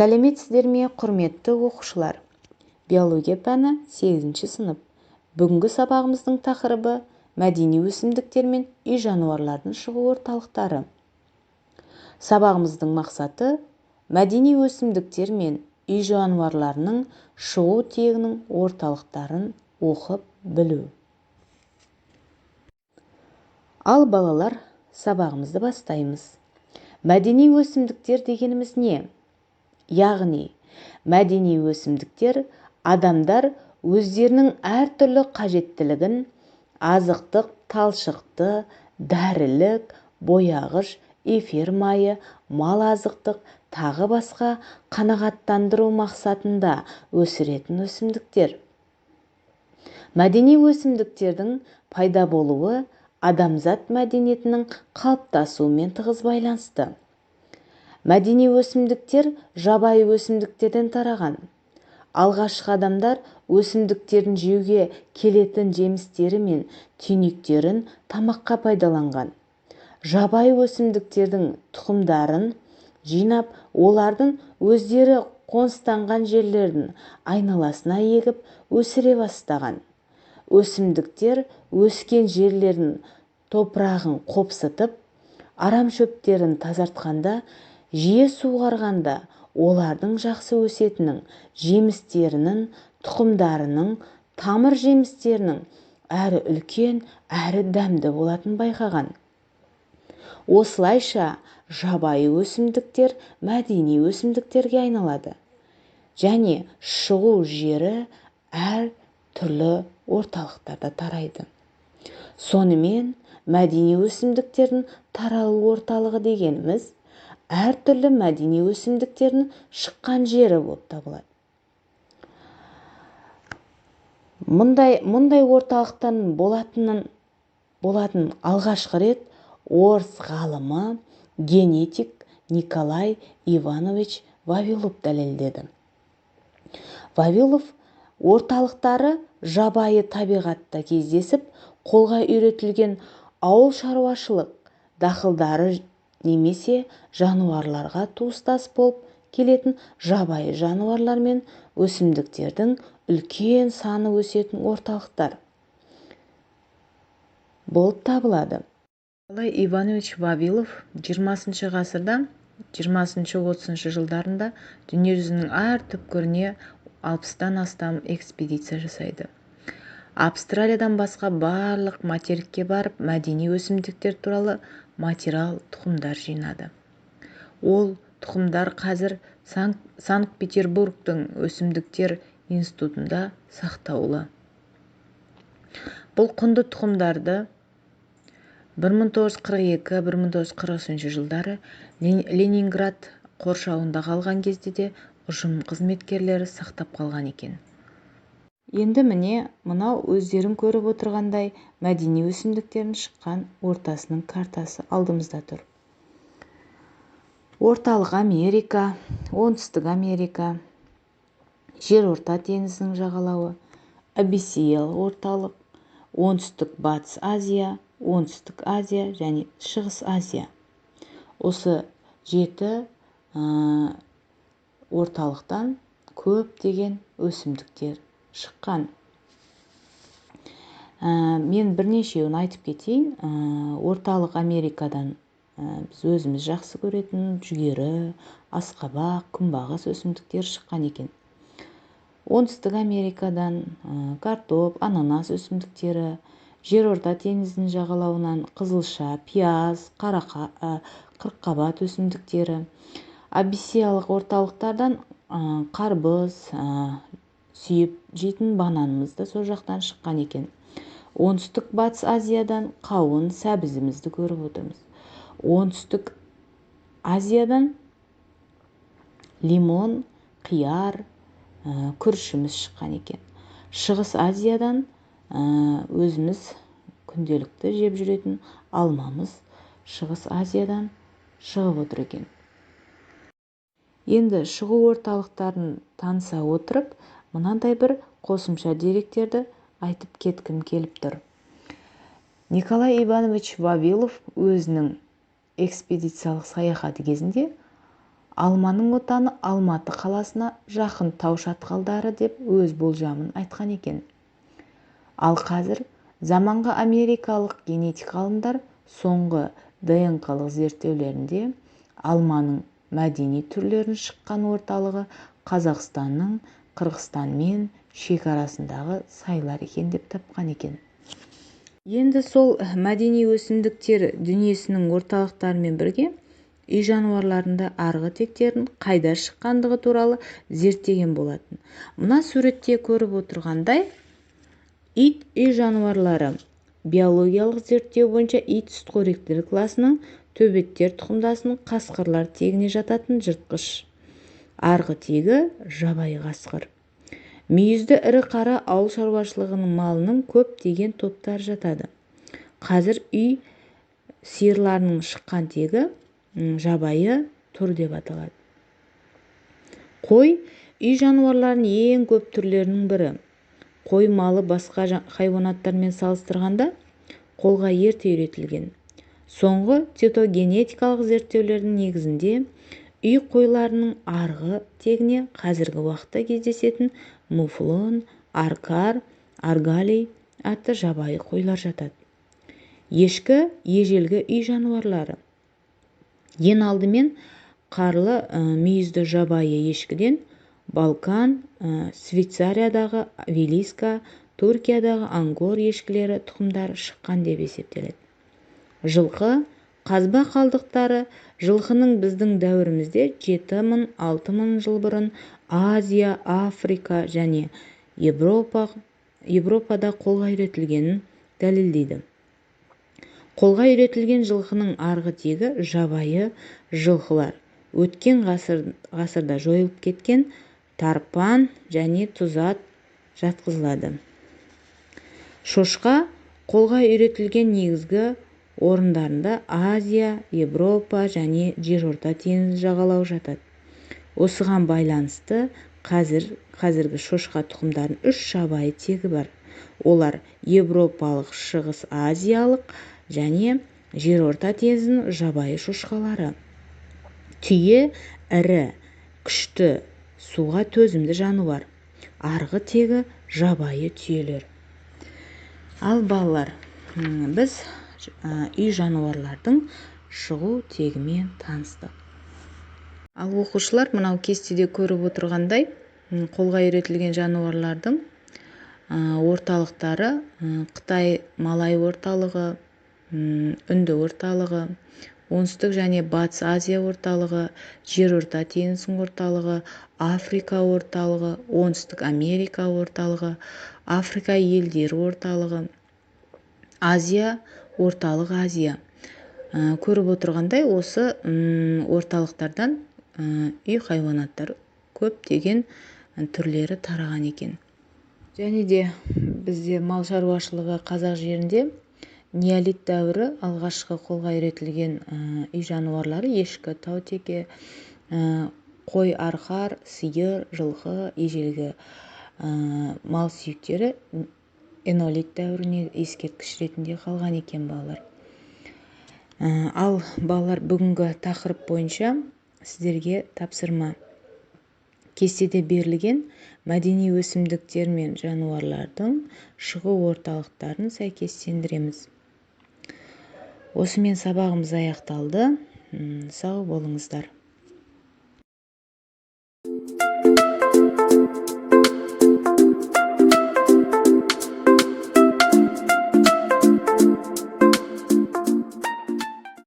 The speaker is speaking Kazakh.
Сәлеметсіздер ме, құрметті оқушылар? Биология пәні 8-ші сынып. Бүгінгі сабағымыздың тақырыбы мәдени өсімдіктер мен үй жануарлардың шығу орталықтары. Сабағымыздың мақсаты мәдени өсімдіктер мен үй жануарларының шығу тегінің орталықтарын оқып білу. Ал балалар, сабағымызды бастаймыз. Мәдени өсімдіктер дегеніміз не? Яғни, мәдени өсімдіктер адамдар өздерінің әртүрлі қажеттілігін азықтық, талшықты, дәрілік, бояғыш, эфир майы, мал азықтық, тағы басқа қанағаттандыру мақсатында өсіретін өсімдіктер. Мәдени өсімдіктердің пайда болуы адамзат мәдениетінің қалыптасуымен тығыз байланысты. Мәдени өсімдіктер жабайы өсімдіктерден тараған. Алғашқы адамдар өсімдіктерін жеуге келетін жемістері мен түйнектерін тамаққа пайдаланған. Жабайы өсімдіктердің тұқымдарын жинап, олардың өздері қоныстанған жерлердің айналасына егіп өсіре бастаған. Өсімдіктер өскен жерлердің топырағын қопсытып, арамшөптерін тазартқанда, жиі суғарғанда олардың жақсы өсетінің, жемістерінің, тұқымдарының, тамыр жемістерінің әрі үлкен, әрі дәмді болатын байқаған. Осылайша жабайы өсімдіктер мәдени өсімдіктерге айналады және шығу жері әр түрлі орталықтарда тарайды. Сонымен мәдени өсімдіктердің таралу орталығы дегеніміз әртүрлі мәдени өсімдіктердің шыққан жері болып табылады. Мұндай орталықтан болатын алғашқы рет орыс ғалымы генетик Николай Иванович Вавилов дәлелдеді. Вавилов орталықтары жабайы табиғатта кездесіп, қолға үйретілген ауыл шаруашылық дақылдары немесе жануарларға туыстас болып келетін жабайы жануарлар мен өсімдіктердің үлкен саны өсетін орталықтар болып табылады. Николай Иванович Вавилов 20 ғасырда 20-30 жылдарында дүниежүзінің әр түкпіріне 60-тан астам экспедиция жасайды. Австралиядан басқа барлық материкке барып, мәдени өсімдіктер туралы материал тұқымдар жинады. Ол тұқымдар қазір Санкт-Петербургтың өсімдіктер институтында сақтаулы. Бұл құнды тұқымдарды 1942-1943 жылдары Ленинград қоршауында қалған кезде де ұжым қызметкерлері сақтап қалған екен. Енді міне, мынау өздерің көріп отырғандай мәдени өсімдіктердің шыққан ортасының картасы алдымызда тұр. Орталық Америка, Оңтүстік Америка, Жерорта теңізінің жағалауы, Абиссиялық орталық, Оңтүстік Батыс Азия, Оңтүстік Азия және Шығыс Азия. Осы 7 орталықтан көптеген өсімдіктер шыққан. Мен бірнешеуін айтып кетейін. Орталық Америкадан біз өзіміз жақсы көретін жүгері, асқабақ, күнбағыс өсімдіктер шыққан екен. Оңтүстік Америкадан картоп, ананас өсімдіктері, Жерорта теңізінің жағалауынан қызылша, пияз, қырыққабат өсімдіктері, Абиссиялық орталықтардан қарбыз, сүйіп жейтін бананымыз да сол жақтан шыққан екен. Оңтүстік Батыс Азиядан қауын, сәбізімізді көріп отырмыз. Оңтүстік Азиядан лимон, қияр, күрішіміз шыққан екен. Шығыс Азиядан өзіміз күнделікті жеп жүретін алмамыз Шығыс Азиядан шығып отыр екен. Енді шығу орталықтарын таныса отырып, мынандай бір қосымша деректерді айтып кеткім келіп тұр. Николай Иванович Вавилов өзінің экспедициялық саяхаты кезінде алманың отаны Алматы қаласына жақын тау шатқалдары деп өз болжамын айтқан екен. Ал қазір заманғы америкалық генетик ғалымдар соңғы ДНК-лық зерттеулерінде алманың мәдени түрлерін шыққан орталығы Қазақстанның Қырғызстанмен шекарасындағы сайлар екен деп тапқан екен. Енді сол мәдени өсімдіктер дүниесінің орталықтарымен бірге үй жануарларында арғы тектерін қайда шыққандығы туралы зерттеген болатын. Мына суретте көріп отырғандай, ит үй жануарлары биологиялық зерттеу бойынша ит сүтқоректілер класының төбеттер тұқымдасының қасқырлар тегіне жататын жыртқыш. Арғы тегі жабайы қасқыр. Мүйізді ірі қара ауыл шаруашылығының малының көптеген топтары жатады. Қазір үй сиырларының шыққан тегі жабайы тұр деп аталады. Қой үй жануарларының ең көп түрлерінің бірі. Қой малы басқа хайуанаттармен салыстырғанда қолға ерте үйретілген. Соңғы цитогенетикалық зерттеулердің негізінде үй қойларының арғы тегіне қазіргі уақытта кездесетін муфлон, аркар, аргалий атты жабайы қойлар жатады. Ешкі ежелгі үй жануарлары. Ең алдымен қарлы мүйізді жабайы ешкіден Балкан, Швейцариядағы Вилиска, Түркиядағы ангор ешкілері тұқымдары шыққан деп есептеледі. Жылқы қазба қалдықтары жылқының біздің дәуірімізде 7000-6000 жыл бұрын Азия, Африка және Европада қолға үйретілгенін дәлелдейді. Қолға үйретілген жылқының арғы тегі жабайы жылқылар. Өткен ғасырда жойылып кеткен тарпан және тұзат жатқызылады. Шошқа қолға үйретілген негізгі орындарында Азия, Европа және жерорта теңізі жағалауы жатады. Осыған байланысты қазіргі шошқа тұқымдарының 3 жабайы тегі бар. Олар европалық, шығыс азиялық және жерорта теңізінің жабайы шошқалары. Түйе ірі, күшті, суға төзімді жануар. Арғы тегі жабайы түйелер. Ал балалар, біз үй жануарлардың шығу тегімен таныстық. Ал оқушылар, мынау кестеде көріп отырғандай, қолға үйретілген жануарлардың орталықтары Қытай Малай орталығы, Үнді орталығы, оңтүстік және батыс Азия орталығы, жерорта теңізінің орталығы, Африка орталығы, оңтүстік Америка орталығы, Африка елдері орталығы, Азия, орталық Азия. Көріп отырғандай, осы орталықтардан үй хайуанаттар көптеген түрлері тараған екен. Және де бізде мал шаруашылығы қазақ жерінде неолит дәуірі алғашқы қолға үйретілген үй жануарлары ешкі, таутеке, қой, арқар, сиыр, жылқы, ежелгі мал сүйектері энолит дәуіріне ескерткіш ретінде қалған екен балалар. Ал балалар, бүгінгі тақырып бойынша сіздерге тапсырма. Кестеде берілген мәдени өсімдіктер мен жануарлардың шығу орталықтарын сәйкестендіреміз. Осымен сабағымыз аяқталды. Сау болыңыздар.